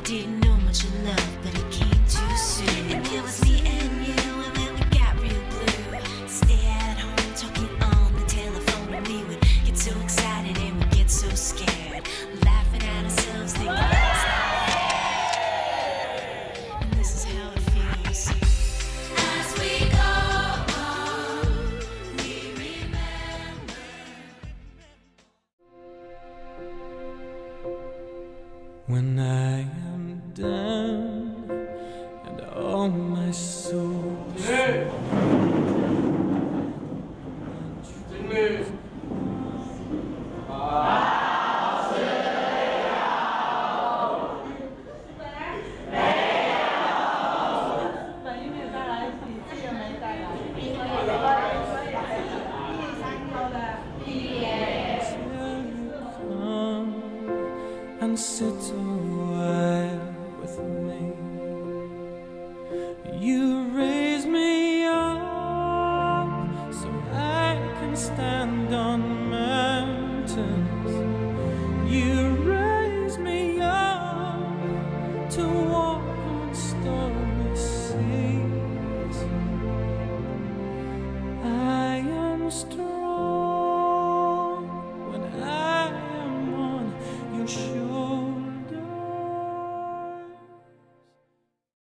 didn't know much of love, but it came too soon. And it was me and you, and then we got real blue. Stay at home talking on the telephone, and we would get so excited and we'd get so scared, laughing at ourselves, thinking that's not fair. And this is how it feels. As we go on, we remember. When I am down and all my soul and sit a while with me. You raise me up so I can stand on mountains. You raise me up to walk